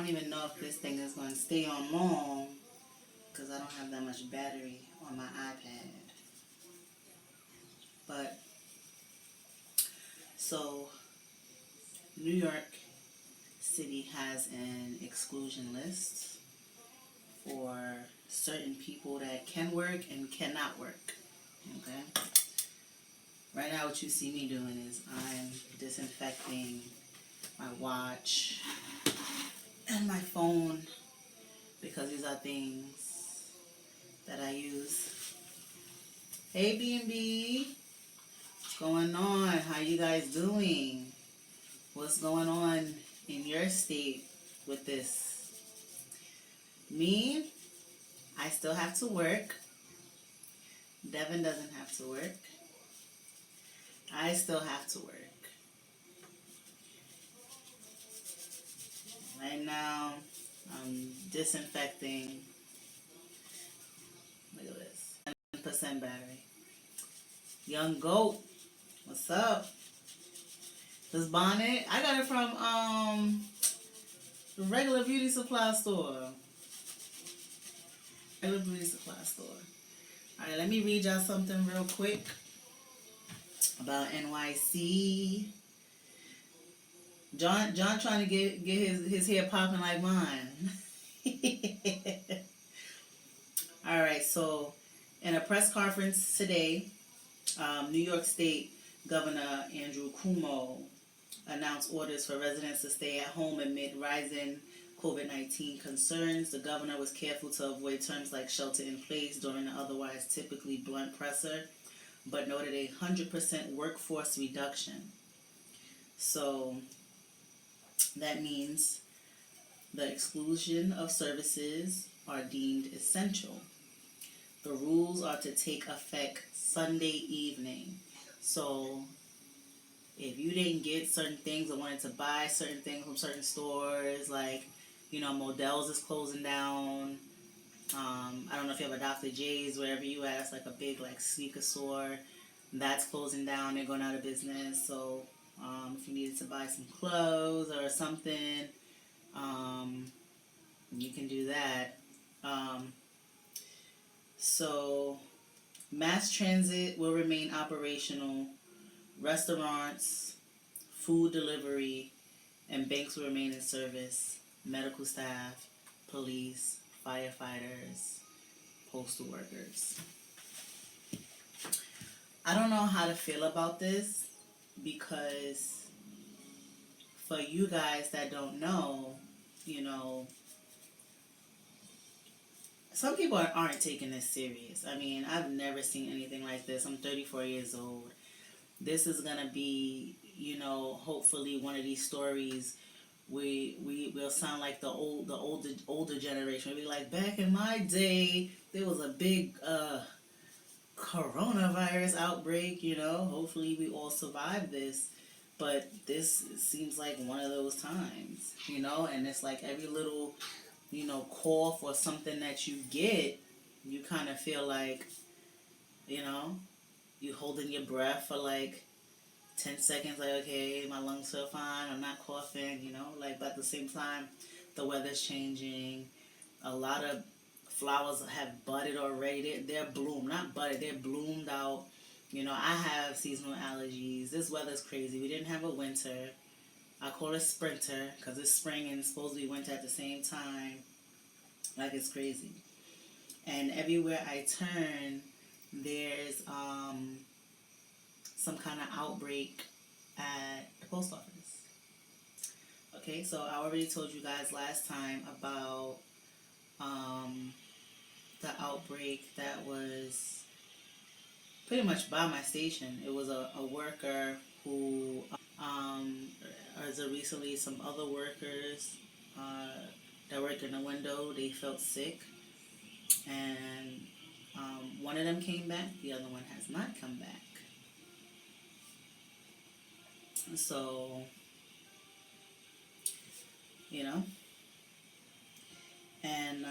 don't even know if this thing is going to stay on long because I don't have that much battery on my iPad. But, so, New York City has an exclusion list for certain people that can work and cannot work. Okay? Right now what you see me doing is I'm disinfecting my watch and my phone because these are things that I use. Hey B&B, what's going on? How you guys doing? What's going on in your state with this? Me, I still have to work. Devin doesn't have to work. I still have to work. Right now, I'm disinfecting. Look at this. 10% battery. Young Goat, what's up? This bonnet, I got it from the regular beauty supply store. Regular beauty supply store. Alright, let me read y'all something real quick about NYC. John trying to get his hair popping like mine. Alright, so in a press conference today, New York State Governor Andrew Cuomo announced orders for residents to stay at home amid rising COVID-19 concerns. The governor was careful to avoid terms like shelter in place during the otherwise typically blunt presser, but noted a 100% workforce reduction. So that means the exclusion of services are deemed essential. The rules are to take effect Sunday evening. So if you didn't get certain things or wanted to buy certain things from certain stores, like, you know, Modell's is closing down. I don't know if you have a Dr. J's, wherever you at, it's like a big like sneaker store. That's closing down. They're going out of business. So if you needed to buy some clothes or something, you can do that. So mass transit will remain operational. Restaurants, food delivery, and banks will remain in service. Medical staff, police, firefighters, postal workers. I don't know how to feel about this because for you guys that don't know, you know, some people aren't taking this serious. I mean, I've never seen anything like this. I'm 34 years old. This is gonna be, you know, hopefully one of these stories we will sound like the older generation. We'll be like, back in my day, there was a big coronavirus outbreak, you know. Hopefully we all survive this. But this seems like one of those times, you know, and it's like every little, you know, cough or something that you get, you kind of feel like, you know, you holding your breath for like 10 seconds, like, okay, my lungs feel fine, I'm not coughing, you know, like, but at the same time, the weather's changing. A lot of flowers have budded already. They're bloomed, not budded, they're bloomed out. You know, I have seasonal allergies. This weather's crazy. We didn't have a winter. I call it sprinter because it's spring and it's supposed to be winter at the same time. Like, it's crazy. And everywhere I turn, there's some kind of outbreak at the post office. Okay, so I already told you guys last time about the outbreak that was pretty much by my station. It was a worker who, as of recently, some other workers that work in the window, they felt sick. And one of them came back, the other one has not come back. So, you know, and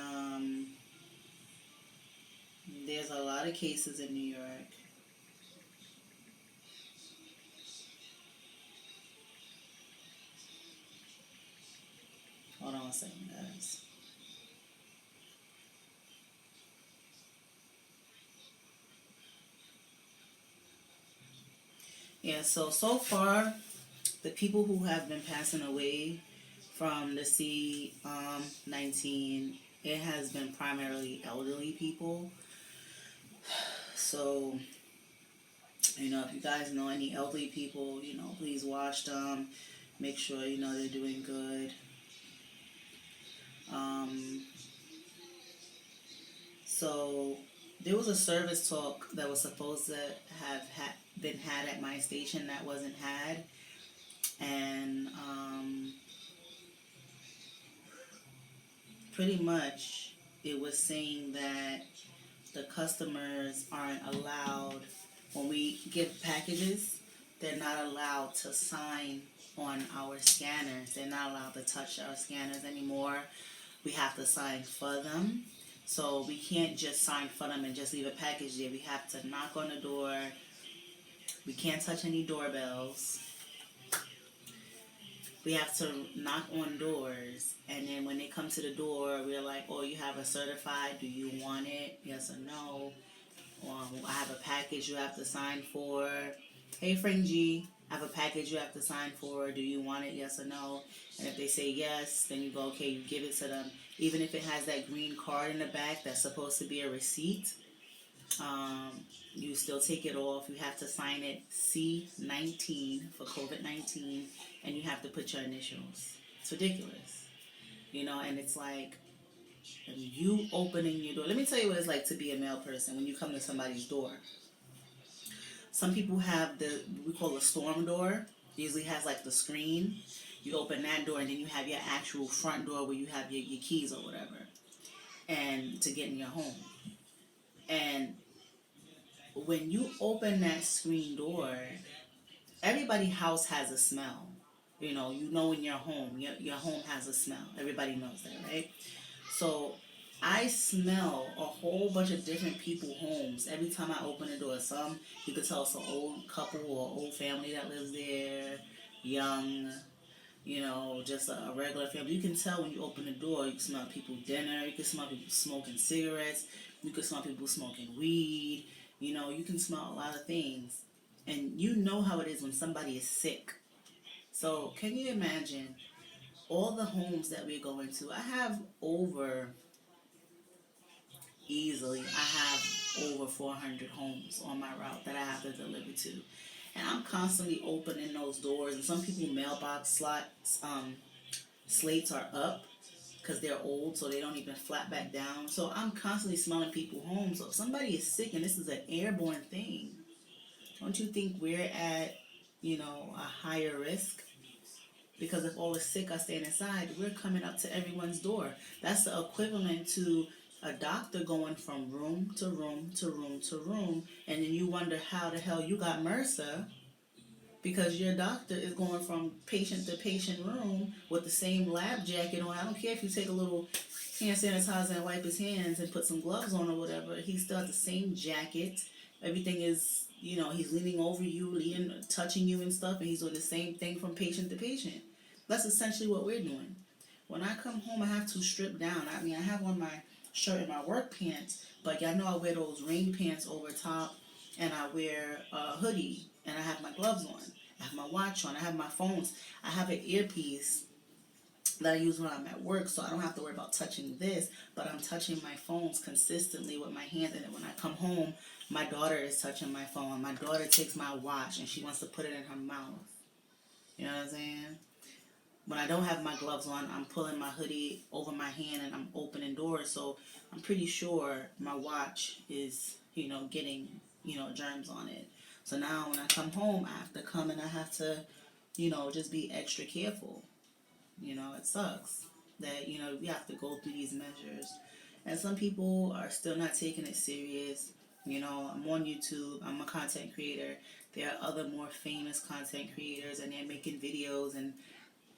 there's a lot of cases in New York. Hold on a second, Yeah, so far, the people who have been passing away from the C-19, it has been primarily elderly people. So, if you guys know any elderly people, please watch them. Make sure, they're doing good. Um, so, there was a service talk that was supposed to have been had at my station that wasn't had. And pretty much it was saying that the customers aren't allowed, when we give packages, they're not allowed to sign on our scanners. They're not allowed to touch our scanners anymore. We have to sign for them. So we can't just sign for them and just leave a package there. We have to knock on the door. We can't touch any doorbells. We have to knock on doors, and then when they come to the door, we're like, oh, you have a certified, do you want it? Yes or no? I have a package you have to sign for. Hey, friend G, I have a package you have to sign for. Do you want it? Yes or no? And if they say yes, then you go, okay, you give it to them. Even if it has that green card in the back that's supposed to be a receipt, you still take it off. You have to sign it C-19 for COVID-19, and you have to put your initials. It's ridiculous, and it's like, you opening your door. Let me tell you what it's like to be a male person when you come to somebody's door. Some people have we call a storm door. It usually has like the screen. You open that door, and then you have your actual front door where you have your keys or whatever, and to get in your home. And when you open that screen door, everybody's house has a smell. You know in your home, your home has a smell. Everybody knows that, right? So I smell a whole bunch of different people's homes every time I open the door. Some, you could tell it's an old couple or old family that lives there, young, just a regular family. You can tell when you open the door. You can smell people dinner. You can smell people smoking cigarettes. You can smell people smoking weed. You can smell a lot of things. And you know how it is when somebody is sick. So can you imagine all the homes that we're going to? I have over 400 homes on my route that I have to deliver to. And I'm constantly opening those doors. And some people mailbox slates are up because they're old, so they don't even flat back down. So I'm constantly smelling people's homes. So if somebody is sick and this is an airborne thing, don't you think we're at, a higher risk? Because if all the sick are staying inside, we're coming up to everyone's door. That's the equivalent to a doctor going from room to room to room to room, and then you wonder how the hell you got MRSA because your doctor is going from patient to patient room with the same lab jacket on. I don't care if you take a little hand sanitizer and wipe his hands and put some gloves on or whatever. He still has the same jacket. Everything is, he's leaning over you, touching you and stuff, and he's doing the same thing from patient to patient. That's essentially what we're doing. When I come home, I have to strip down. I mean, I have on my shirt and my work pants, but y'all know I wear those rain pants over top, and I wear a hoodie, and I have my gloves on. I have my watch on. I have my phones. I have an earpiece that I use when I'm at work, so I don't have to worry about touching this, but I'm touching my phones consistently with my hands, and then when I come home, my daughter is touching my phone. My daughter takes my watch, and she wants to put it in her mouth. You know what I'm saying? When I don't have my gloves on, I'm pulling my hoodie over my hand and I'm opening doors. So I'm pretty sure my watch is, getting, germs on it. So now when I come home, I have to come and I have to, just be extra careful. It sucks that, we have to go through these measures. And some people are still not taking it serious. I'm on YouTube. I'm a content creator. There are other more famous content creators and they're making videos and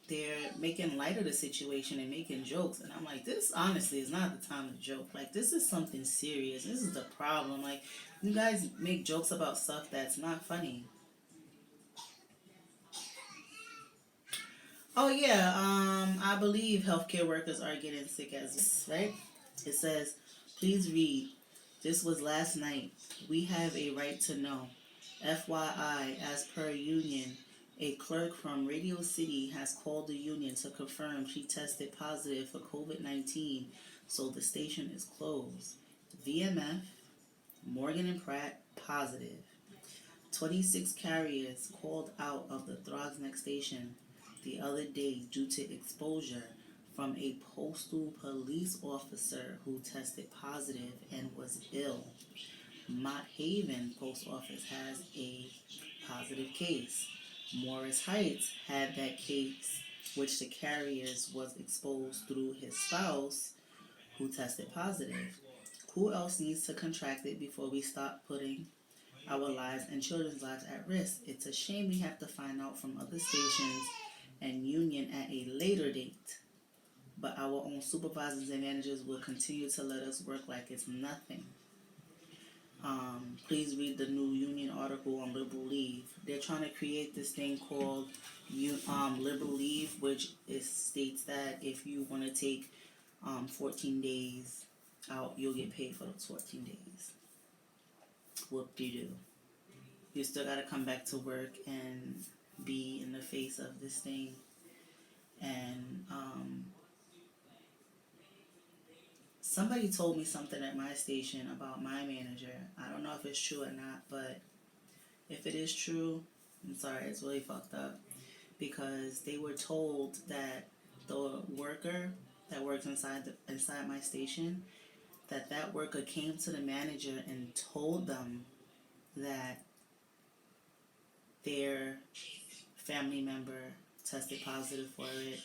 they're making light of the situation and making jokes, and I'm like, this honestly is not the time to joke. Like, this is something serious. This is the problem. Like, you guys make jokes about stuff that's not funny. Oh yeah, I believe healthcare workers are getting sick as right. It says, please read. This was last night. We have a right to know. FYI, as per union, a clerk from Radio City has called the union to confirm she tested positive for COVID-19, so the station is closed. VMF, Morgan and Pratt, positive. 26 carriers called out of the Throgsneck station the other day due to exposure from a postal police officer who tested positive and was ill. Mott Haven Post Office has a positive case. Morris Heights had that case, which the carriers was exposed through his spouse, who tested positive. Who else needs to contract it before we stop putting our lives and children's lives at risk? It's a shame we have to find out from other stations and union at a later date. But our own supervisors and managers will continue to let us work like it's nothing. Please read the new union article on liberal leave. They're trying to create this thing called liberal leave, which states that if you want to take 14 days out, you'll get paid for those 14 days. Whoop-de-doo. You still got to come back to work and be in the face of this thing. And somebody told me something at my station about my manager. I don't know if it's true or not, but if it is true, I'm sorry, it's really fucked up. Because they were told that the worker that works inside my station, that worker came to the manager and told them that their family member tested positive for it.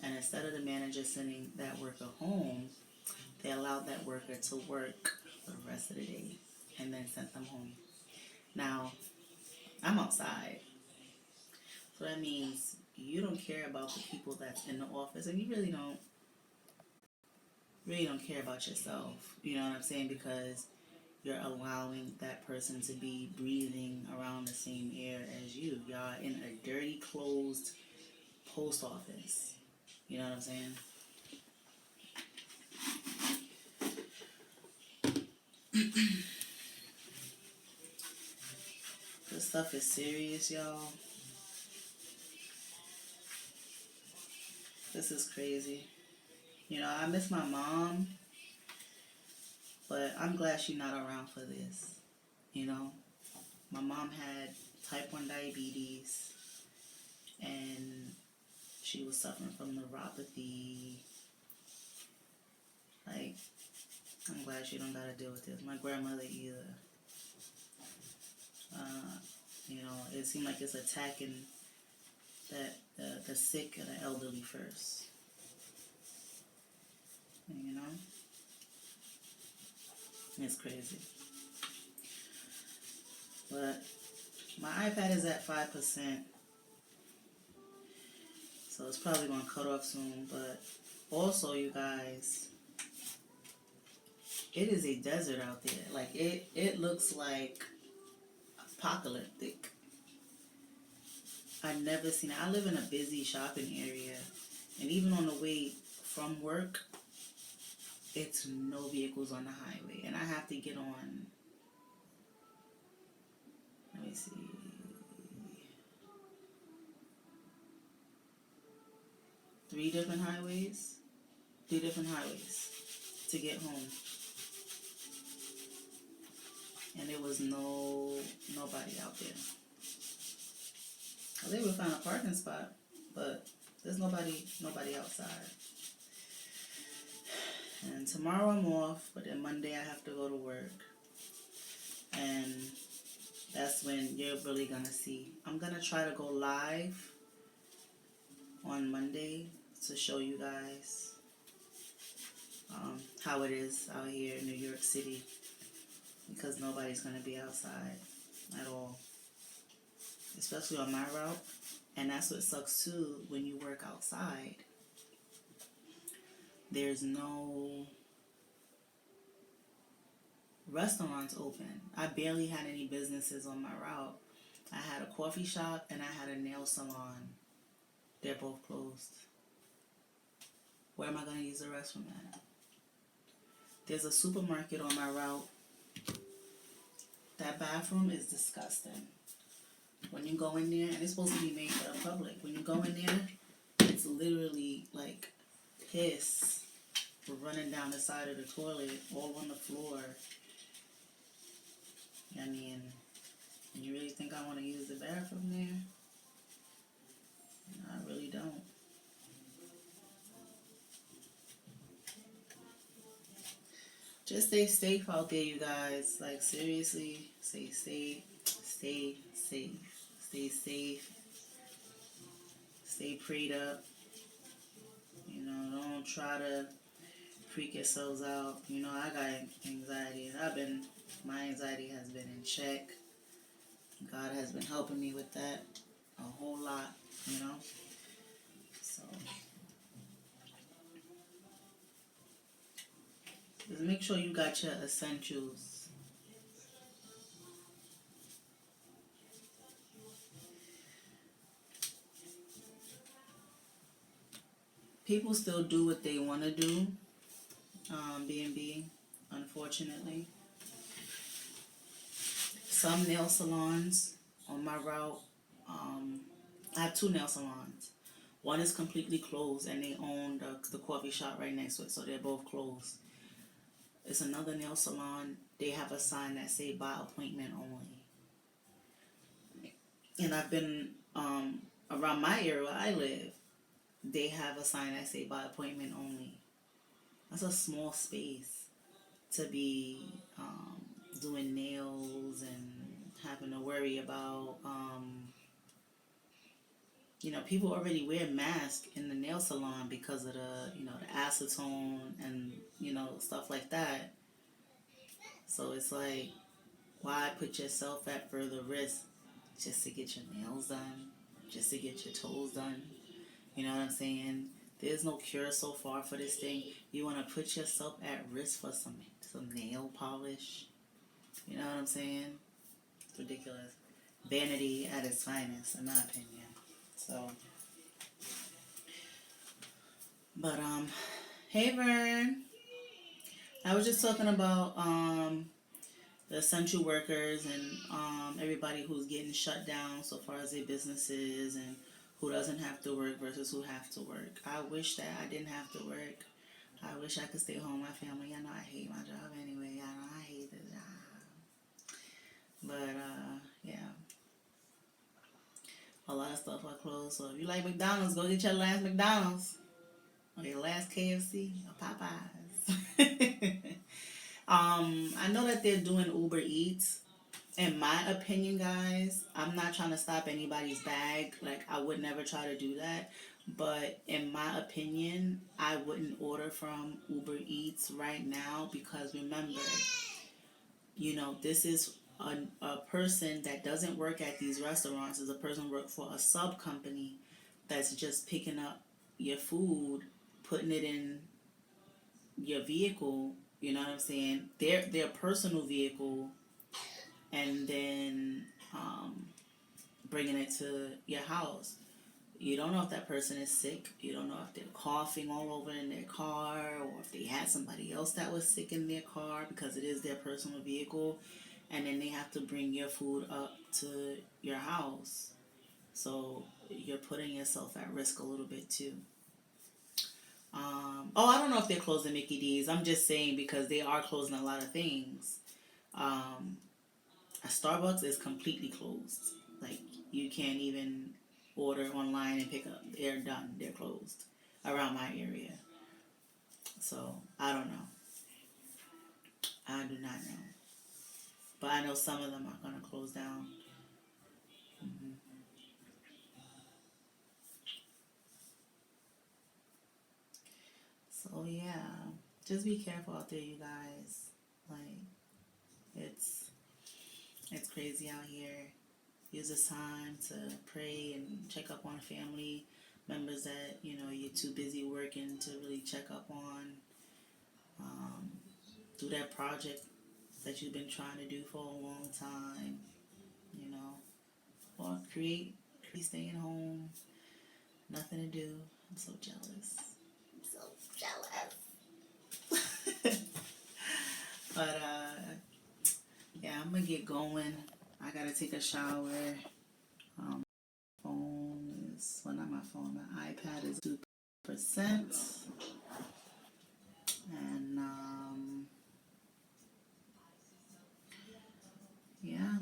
And instead of the manager sending that worker home, they allowed that worker to work for the rest of the day and then sent them home. Now, I'm outside. So that means you don't care about the people that's in the office, and you really don't care about yourself. You know what I'm saying? Because you're allowing that person to be breathing around the same air as you. Y'all in a dirty, closed post office. You know what I'm saying? This stuff is serious, y'all. This is crazy. You know, I miss my mom, but I'm glad she's not around for this. You know, my mom had type 1 diabetes, and she was suffering from neuropathy. Like, I'm glad she don't gotta deal with this. My grandmother either. You know, it seemed like it's attacking the sick and the elderly first. You know? It's crazy. But my iPad is at 5%. So it's probably going to cut off soon. But also, you guys, it is a desert out there. Like, it looks like apocalyptic. I've never seen it. I live in a busy shopping area. And even on the way from work, it's no vehicles on the highway. And I have to get on, let me see, 3 different highways to get home. And there was nobody out there. I was able to find a parking spot, but there's nobody outside. And tomorrow I'm off, but then Monday I have to go to work. And that's when you're really gonna see. I'm gonna try to go live on Monday to show you guys how it is out here in New York City, because nobody's gonna be outside at all, especially on my route. And that's what sucks too, when you work outside. There's no restaurants open. I barely had any businesses on my route. I had a coffee shop and I had a nail salon. They're both closed. Where am I going to use the restroom at? There's a supermarket on my route, That bathroom is disgusting. When you go in there, and it's supposed to be made for the public, when you go in there, it's literally like piss running down the side of the toilet, all on the floor. I mean, you really think I want to use the bathroom there? No, I really don't. Just stay safe out there, you guys. Like, seriously, stay safe. Stay safe. Stay safe. Stay prayed up. You know, don't try to freak yourselves out. You know, I got anxiety. My anxiety has been in check. God has been helping me with that a whole lot, you know. So, just make sure you got your essentials. People still do what they want to do, B&B, unfortunately. Some nail salons on my route, I have 2 nail salons. One is completely closed and they own the coffee shop right next to it, so they're both closed. It's another nail salon, they have a sign that say by appointment only. And I've been around my area where I live, they have a sign that say by appointment only. That's a small space to be doing nails and having to worry about, you know, people already wear masks in the nail salon because of the, you know, the acetone and, you know, stuff like that. So it's like, why put yourself at further risk just to get your nails done, just to get your toes done? You know what I'm saying? There's no cure so far for this thing. You want to put yourself at risk for some nail polish? You know what I'm saying? It's ridiculous. Vanity at its finest, in my opinion. So, but hey Vern, I was just talking about the essential workers and everybody who's getting shut down so far as their businesses and who doesn't have to work versus who have to work. I wish that I didn't have to work. I wish I could stay home with my family. I know I hate my job anyway. I hate the job. But yeah. A lot of stuff are closed. So if you like McDonald's, go get your last McDonald's. Or your last KFC or Popeyes. I know that they're doing Uber Eats. In my opinion, guys, I'm not trying to stop anybody's bag. Like, I would never try to do that. But in my opinion, I wouldn't order from Uber Eats right now because remember, you know, this is a person that doesn't work at these restaurants. Is a person work for a sub company that's just picking up your food, putting it in your vehicle. You know what I'm saying? Their personal vehicle, and then bringing it to your house. You don't know if that person is sick. You don't know if they're coughing all over in their car or if they had somebody else that was sick in their car because it is their personal vehicle. And then they have to bring your food up to your house. So you're putting yourself at risk a little bit too. I don't know if they're closing Mickey D's. I'm just saying because they are closing a lot of things. A Starbucks is completely closed. Like, you can't even order online and pick up. They're done. They're closed around my area. So, I don't know. I do not know. But I know some of them are going to close down. Mm-hmm. So, yeah. Just be careful out there, you guys. Like, it's crazy out here. Use this time to pray and check up on family members that, you know, you're too busy working to really check up on. Do that project that you've been trying to do for a long time, you know. Or create staying home, nothing to do. I'm so jealous. I'm so jealous. But, yeah, I'm I'm gonna get going. I gotta take a shower. Phone is, well, not my phone, my iPad is 2%. And yeah,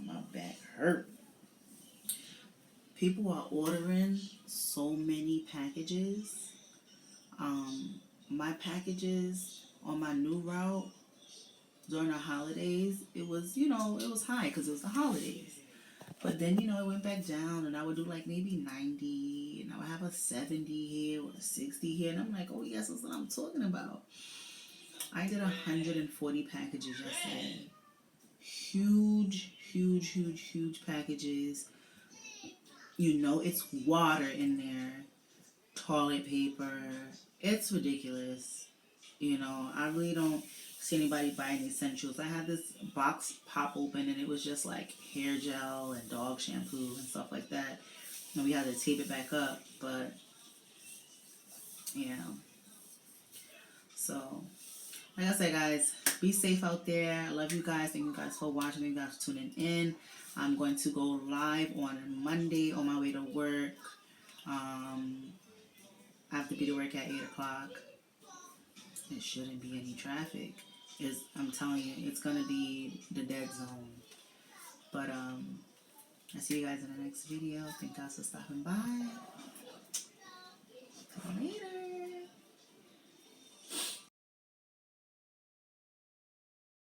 my back hurt. People are ordering so many packages. My packages on my new route during the holidays, it was, it was high because it was the holidays. But then, it went back down, and I would do like maybe 90, and I would have a 70 here or a 60 here. And I'm like, oh, yes, that's what I'm talking about. I did 140 packages yesterday. Huge, huge, huge, huge packages. It's water in there, toilet paper. It's ridiculous. I really don't see anybody buying essentials. I had this box pop open, and it was just like hair gel and dog shampoo and stuff like that. And we had to tape it back up, but yeah. So, like I said, guys, be safe out there. I love you guys. Thank you guys for watching. Thank you guys for tuning in. I'm going to go live on Monday on my way to work. I have to be to work at 8 o'clock. There shouldn't be any traffic. I'm telling you, it's going to be the dead zone. But I'll see you guys in the next video. Thank you guys for stopping by. Later.